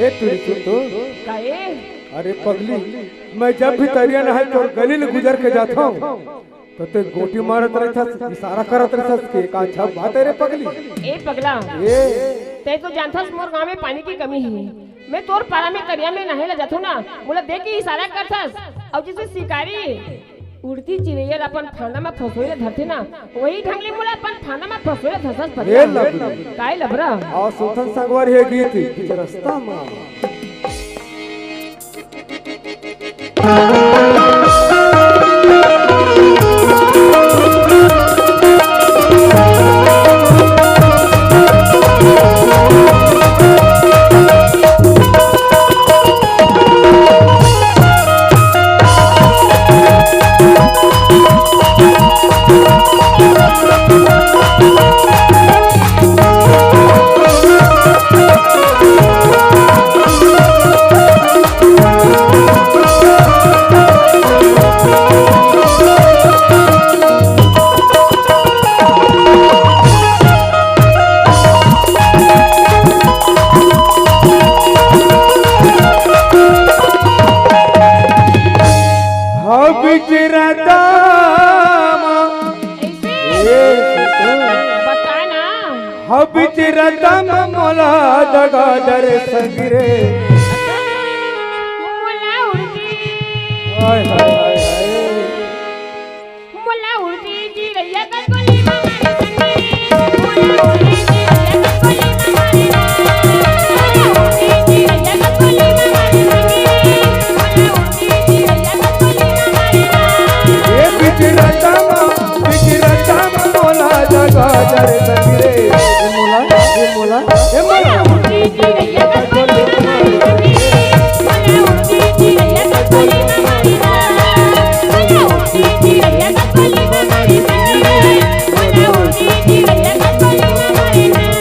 ए तुरी तो काहे? अरे पगली, मैं जब भी तरिया नहाय तो गली में गुजर के जाता हूँ तो ते गोटी मारत रहता, इशारा करत रहता के का अच्छा बात है रे पगली। ए पगला, ते तो जानथस मोर गांव में पानी की कमी है। मैं तोर पारा में तरिया में नहाए ला जाथो ना, बोला देख के इशारा करथस। और जैसे शिकारी उड़ती चिड़ैया अपन फांदा में फसोइले धरथे ना, वही ढंग ले मोला अपन फांदा में फसोइले धसस पर। ए लबरा काहे लबरा? आ सुथन संगवार हे गीत बीच रास्ता में मोला दगा दर संगरे मोला उड़ती हाय हाय हाय हाय मोला उड़ती चिड़ैया का कोली हमारे संगे मोला उड़ती चिड़ैया का कोली हमारे मोला उड़ती चिड़ैया का कोली हमारे संगे मोला उड़ती चिड़ैया का कोली हमारे ये बिचरता मोला दगा दर संगरे मोला उड़ती चिड़ैया का कोली हमारे संगे मोला उड़ती चिड़ैया का कोली हमारे मोला उड़ती चिड़ैया का कोली हमारे संगे मोला उड़ती चिड़ैया का कोली हमारे बोला